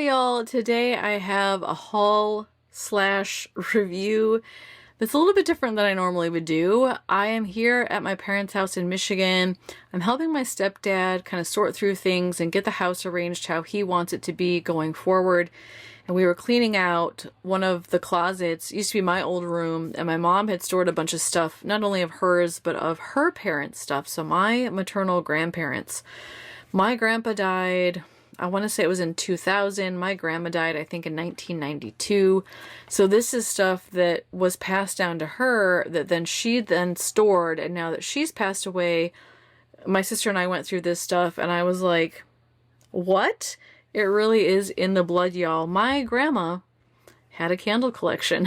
Hi y'all, today I have a haul slash review that's a little bit different than I normally would do. I am here at my parents' house in Michigan. I'm helping my stepdad kind of sort through things and get the house arranged how he wants it to be going forward. And we were cleaning out one of the closets. It used to be my old room, and my mom had stored a bunch of stuff, not only of hers, but of her parents' stuff. So my maternal grandparents. My grandpa died, I want to say it was in 2000. My grandma died, I think, in 1992. So this is stuff that was passed down to her that then she then stored. And now that she's passed away, my sister and I went through this stuff and I was like, what? It really is in the blood, y'all. My grandma had a candle collection.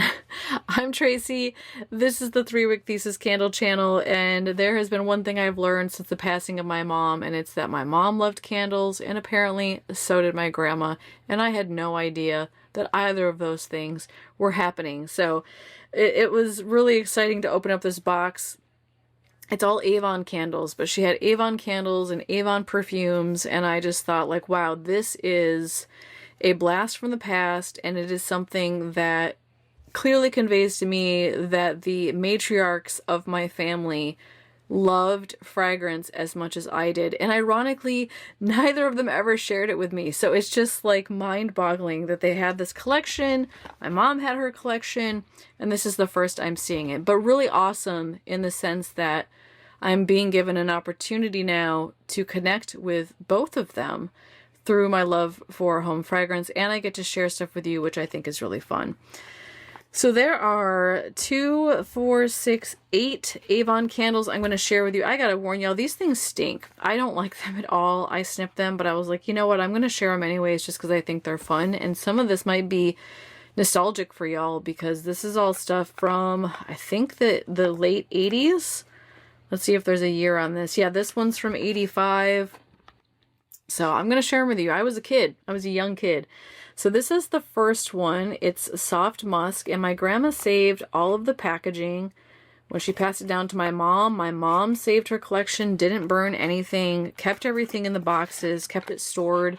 I'm Tracy. This is the 3-Wick Thesis Candle channel, and there has been one thing I've learned since the passing of my mom, and it's that my mom loved candles, and apparently so did my grandma, and I had no idea that either of those things were happening. So it was really exciting to open up this box. It's all Avon candles, but she had Avon candles and Avon perfumes, and I just thought, like, wow, this is a blast from the past, and it is something that clearly conveys to me that the matriarchs of my family loved fragrance as much as I did. And ironically, neither of them ever shared it with me. So it's just like mind-boggling that they had this collection. My mom had her collection, and this is the first I'm seeing it. But really awesome in the sense that I'm being given an opportunity now to connect with both of them through my love for home fragrance, and I get to share stuff with you, which I think is really fun. So there are 2, 4, 6, 8 Avon candles I'm going to share with you. I gotta warn y'all, these things stink. I don't like them at all. I sniffed them, but I was like, you know what, I'm going to share them anyways just because I think they're fun, and some of this might be nostalgic for y'all because this is all stuff from, I think, the late 80s. Let's see if there's a year on this. Yeah, this one's from 85. So I'm going to share them with you. I was a kid. I was a young kid. So this is the first one. It's Soft Musk, and my grandma saved all of the packaging when she passed it down to my mom. My mom saved her collection, didn't burn anything, kept everything in the boxes, kept it stored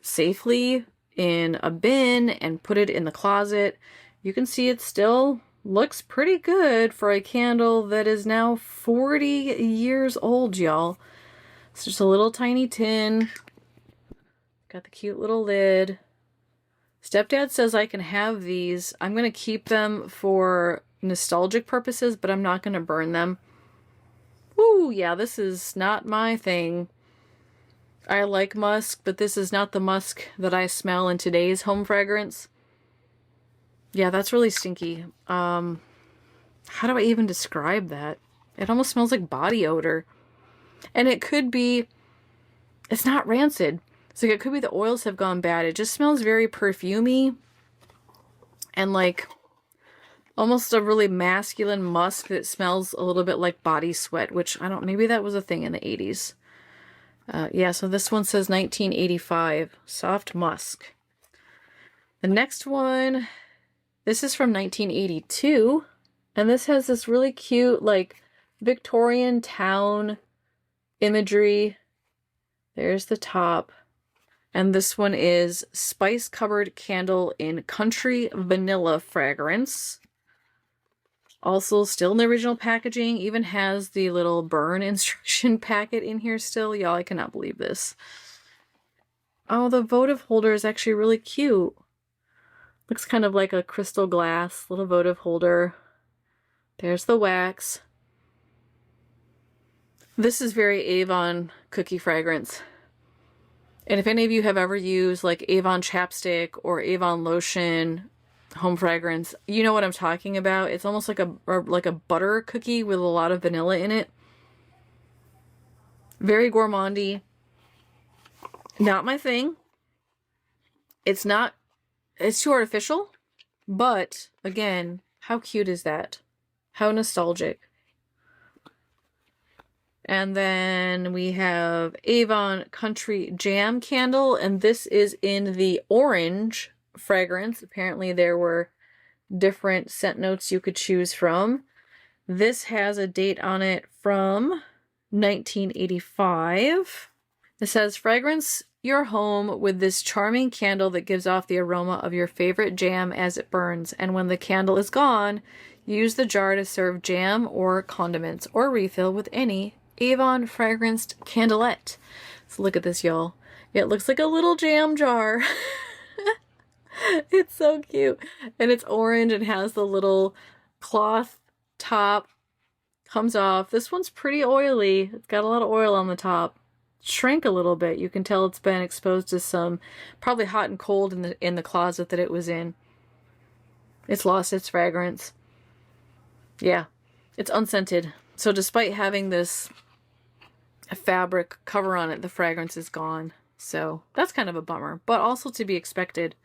safely in a bin, and put it in the closet. You can see it still looks pretty good for a candle that is now 40 years old, y'all. It's just a little tiny tin. Got the cute little lid. Stepdad says I can have these. I'm going to keep them for nostalgic purposes, but I'm not going to burn them. Ooh, yeah, this is not my thing. I like musk, but this is not the musk that I smell in today's home fragrance. Yeah, that's really stinky. How do I even describe that? It almost smells like body odor. And it could be, it's not rancid. So it could be the oils have gone bad. It just smells very perfumey and like almost a really masculine musk that smells a little bit like body sweat, which I don't, maybe that was a thing in the 80s. Yeah, so this one says 1985, Soft Musk. The next one, this is from 1982, and this has this really cute like Victorian town imagery. There's the top. And this one is Spice Covered Candle in Country Vanilla Fragrance. Also still in the original packaging. Even has the little burn instruction packet in here still. Y'all, I cannot believe this. Oh, the votive holder is actually really cute. Looks kind of like a crystal glass little votive holder. There's the wax. This is very Avon cookie fragrance. And if any of you have ever used like Avon chapstick or Avon lotion home fragrance, you know what I'm talking about. It's almost like a butter cookie with a lot of vanilla in it. Very gourmandy. Not my thing. It's too artificial, but again, how cute is that? How nostalgic. And then we have Avon Country Jam Candle, and this is in the orange fragrance. Apparently there were different scent notes you could choose from. This has a date on it from 1985. It says fragrance your home with this charming candle that gives off the aroma of your favorite jam as it burns, and when the candle is gone, use the jar to serve jam or condiments or refill with any Avon fragranced candlette. So look at this, y'all. It looks like a little jam jar. It's so cute. And it's orange and has the little cloth top. Comes off. This one's pretty oily. It's got a lot of oil on the top. Shrank a little bit. You can tell it's been exposed to some probably hot and cold in the closet that it was in. It's lost its fragrance. Yeah, it's unscented. So despite having this fabric cover on it, the fragrance is gone. So that's kind of a bummer, but also to be expected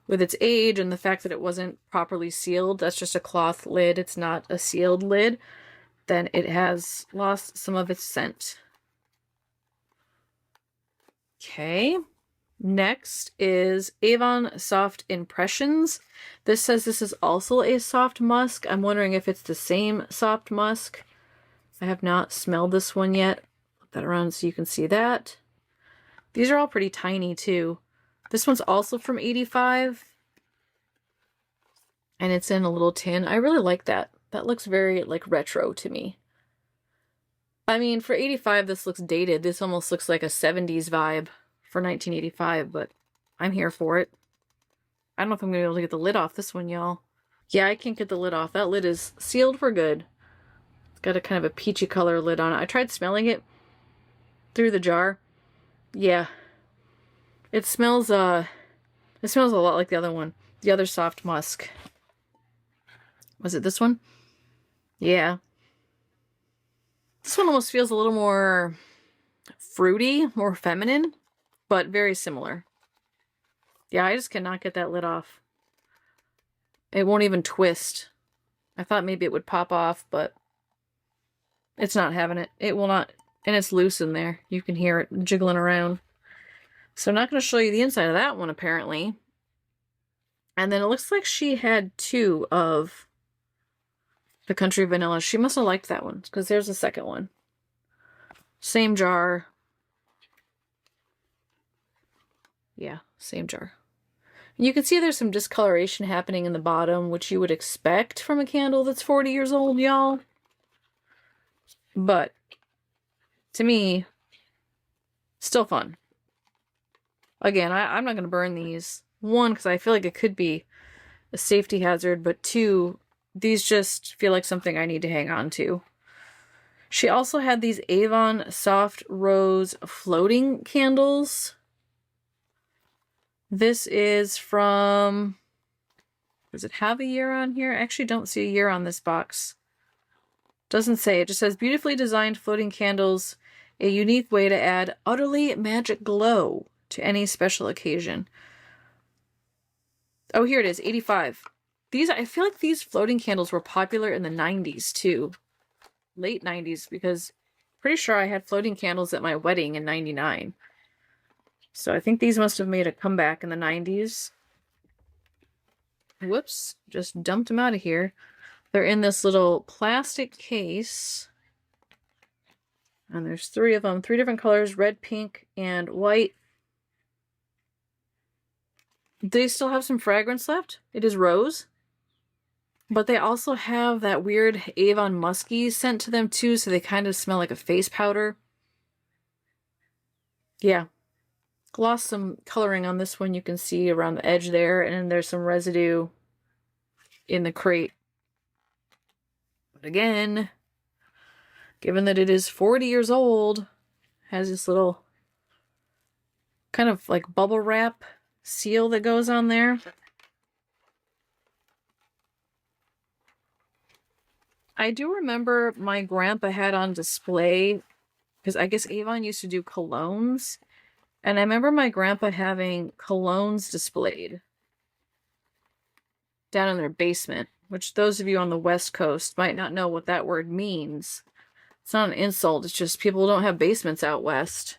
with its age and the fact that it wasn't properly sealed. That's just a cloth lid. It's not a sealed lid. Then it has lost some of its scent. Okay, next is Avon Soft Impressions. This says this is also a soft musk. I'm wondering if it's the same soft musk. I have not smelled this one yet. Flip that around so you can see that. These are all pretty tiny too. This one's also from 85. And it's in a little tin. I really like that. That looks very like retro to me. I mean, for 85, this looks dated. This almost looks like a 70s vibe for 1985, but I'm here for it. I don't know if I'm going to be able to get the lid off this one, y'all. Yeah, I can't get the lid off. That lid is sealed for good. It's got a kind of a peachy color lid on it. I tried smelling it through the jar. Yeah. It smells a lot like the other one. The other soft musk. Was it this one? Yeah. This one almost feels a little more fruity, more feminine, but very similar. Yeah, I just cannot get that lid off. It won't even twist. I thought maybe it would pop off, but it's not having it. It will not, and it's loose in there. You can hear it jiggling around. So I'm not going to show you the inside of that one, apparently. And then it looks like she had two of the Country Vanilla. She must have liked that one, because there's the second one. Same jar. Yeah, same jar. And you can see there's some discoloration happening in the bottom, which you would expect from a candle that's 40 years old, y'all. But, to me, still fun. Again, I'm not going to burn these. One, because I feel like it could be a safety hazard, but two, these just feel like something I need to hang on to. She also had these Avon Soft Rose floating candles. This is from... Does it have a year on here? I actually don't see a year on this box. Doesn't say. It just says, beautifully designed floating candles, a unique way to add utterly magic glow to any special occasion. Oh, here it is, 85. These, I feel like these floating candles were popular in the 90s too. Late 90s, because pretty sure I had floating candles at my wedding in 99. So I think these must have made a comeback in the 90s. Whoops, just dumped them out of here. They're in this little plastic case. And there's three of them, three different colors, red, pink, and white. They still have some fragrance left. It is rose. But they also have that weird Avon musky scent to them too, so they kind of smell like a face powder. Yeah. Lost some coloring on this one, you can see around the edge there, and then there's some residue in the crate. But again, given that it is 40 years old, has this little kind of like bubble wrap seal that goes on there. I do remember my grandpa had on display, because I guess Avon used to do colognes, and I remember my grandpa having colognes displayed down in their basement, which those of you on the West Coast might not know what that word means. It's not an insult, it's just people don't have basements out west,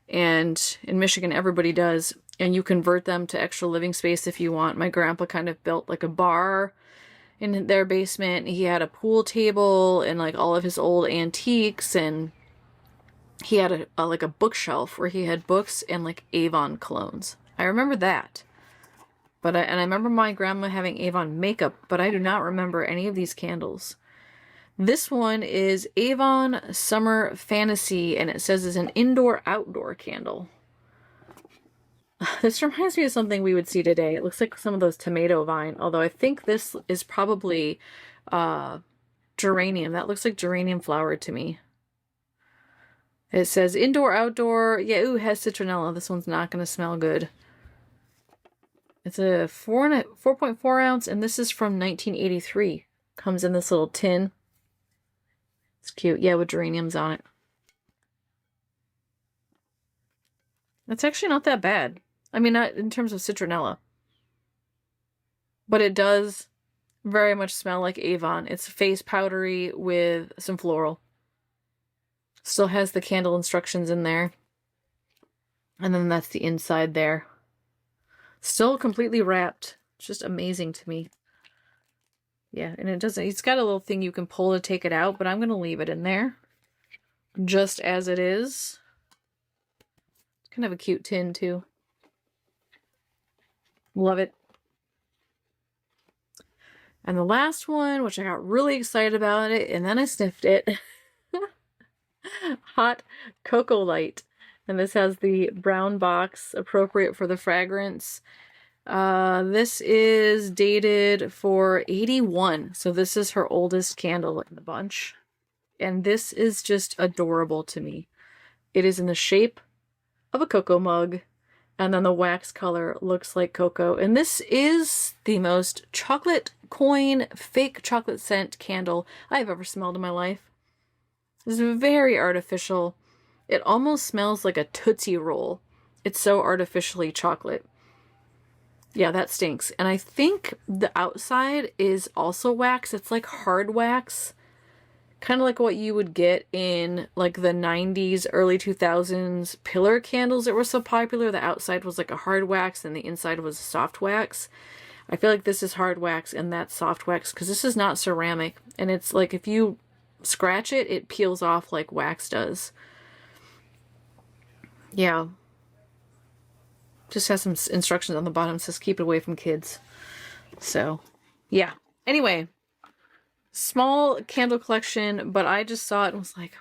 and in Michigan everybody does, and you convert them to extra living space if you want. My grandpa kind of built like a bar in their basement. He had a pool table and like all of his old antiques, and he had like a bookshelf where he had books and like Avon colognes. I remember that. But I remember my grandma having Avon makeup, but I do not remember any of these candles. This one is Avon Summer Fantasy, and it says it's an indoor-outdoor candle. This reminds me of something we would see today. It looks like some of those tomato vine, although I think this is probably geranium. That looks like geranium flower to me. It says indoor-outdoor. Yeah, ooh, it has citronella. This one's not going to smell good. It's a 4.4 ounce, and this is from 1983. Comes in this little tin. It's cute. Yeah, with geraniums on it. That's actually not that bad. I mean, not in terms of citronella. But it does very much smell like Avon. It's face powdery with some floral. Still has the candle instructions in there. And then that's the inside there. Still completely wrapped. It's just amazing to me. Yeah, and it's got a little thing you can pull to take it out, but I'm going to leave it in there. Just as it is. It's kind of a cute tin, too. Love it. And the last one, which I got really excited about it, and then I sniffed it. Hot Choco-Lite. And this has the brown box, appropriate for the fragrance. This is dated for 81. So this is her oldest candle in the bunch. And this is just adorable to me. It is in the shape of a cocoa mug. And then the wax color looks like cocoa. And this is the most chocolate coin, fake chocolate scent candle I've ever smelled in my life. It's very artificial. It almost smells like a Tootsie Roll. It's so artificially chocolate. Yeah, that stinks. And I think the outside is also wax. It's like hard wax. Kind of like what you would get in like the 90s, early 2000s pillar candles that were so popular. The outside was like a hard wax and the inside was soft wax. I feel like this is hard wax and that's soft wax because this is not ceramic. And it's like if you scratch it, it peels off like wax does. Yeah. Just has some instructions on the bottom. It says keep it away from kids. So, yeah. Anyway, small candle collection, but I just saw it and was like,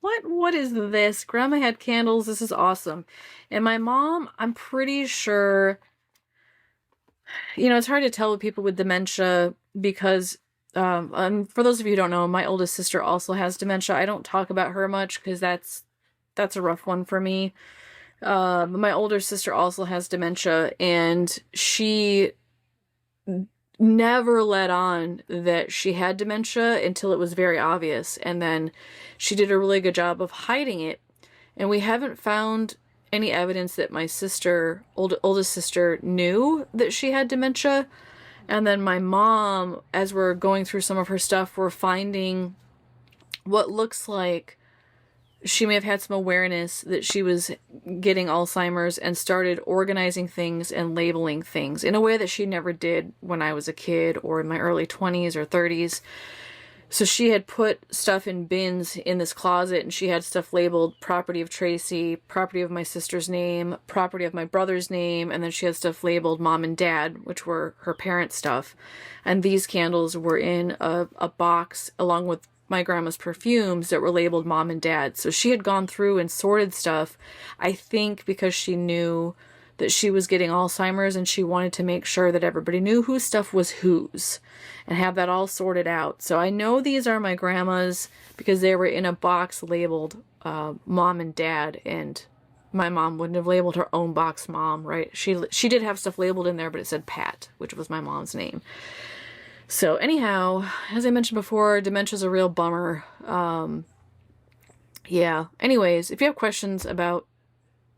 wait, what is this? Grandma had candles. This is awesome. And my mom, I'm pretty sure, you know, it's hard to tell with people with dementia because, for those of you who don't know, my oldest sister also has dementia. I don't talk about her much because that's a rough one for me. My older sister also has dementia, and she never let on that she had dementia until it was very obvious. And then she did a really good job of hiding it. And we haven't found any evidence that my sister, oldest sister, knew that she had dementia. And then my mom, as we're going through some of her stuff, we're finding what looks like she may have had some awareness that she was getting Alzheimer's and started organizing things and labeling things in a way that she never did when I was a kid or in my early 20s or 30s. So she had put stuff in bins in this closet and she had stuff labeled property of Tracy, property of my sister's name, property of my brother's name, and then she had stuff labeled mom and dad, which were her parents' stuff. And these candles were in a box along with my grandma's perfumes that were labeled mom and dad. So she had gone through and sorted stuff, I think because she knew that she was getting Alzheimer's and she wanted to make sure that everybody knew whose stuff was whose and have that all sorted out. So I know these are my grandma's because they were in a box labeled mom and dad, and my mom wouldn't have labeled her own box mom, right? She did have stuff labeled in there, but it said Pat, which was my mom's name. So anyhow, as I mentioned before, dementia's a real bummer. Yeah. Anyways, if you have questions about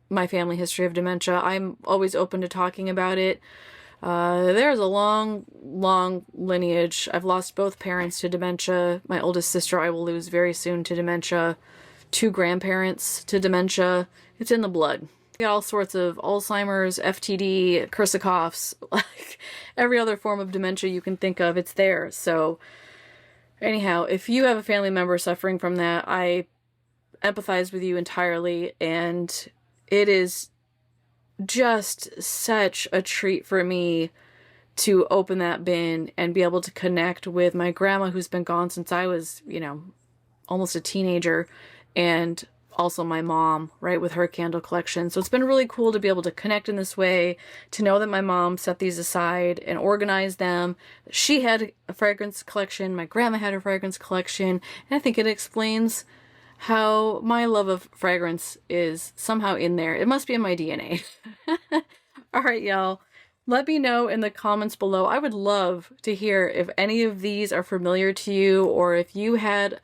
my family history of dementia, I'm always open to talking about it. There's a long, long lineage. I've lost both parents to dementia. My oldest sister I will lose very soon to dementia. 2 grandparents to dementia. It's in the blood. Got all sorts of Alzheimer's, FTD, Korsakoff's, like every other form of dementia you can think of, it's there. So anyhow, if you have a family member suffering from that, I empathize with you entirely, and it is just such a treat for me to open that bin and be able to connect with my grandma, who's been gone since I was, you know, almost a teenager, and also my mom, right, with her candle collection. So it's been really cool to be able to connect in this way, to know that my mom set these aside and organized them. She had a fragrance collection, my grandma had a fragrance collection, and I think it explains how my love of fragrance is somehow in there. It must be in my DNA. All right, y'all. Let me know in the comments below. I would love to hear if any of these are familiar to you, or if you had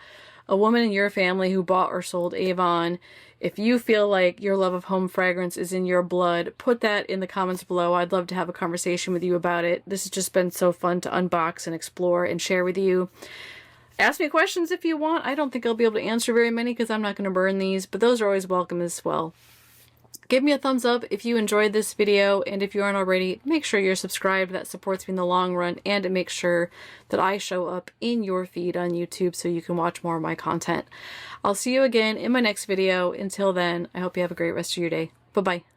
a woman in your family who bought or sold Avon. If you feel like your love of home fragrance is in your blood, put that in the comments below. I'd love to have a conversation with you about it. This has just been so fun to unbox and explore and share with you. Ask me questions if you want. I don't think I'll be able to answer very many because I'm not going to burn these, but those are always welcome as well. Give me a thumbs up if you enjoyed this video, and if you aren't already, make sure you're subscribed. That supports me in the long run, and it makes sure that I show up in your feed on YouTube so you can watch more of my content. I'll see you again in my next video. Until then, I hope you have a great rest of your day. Bye-bye.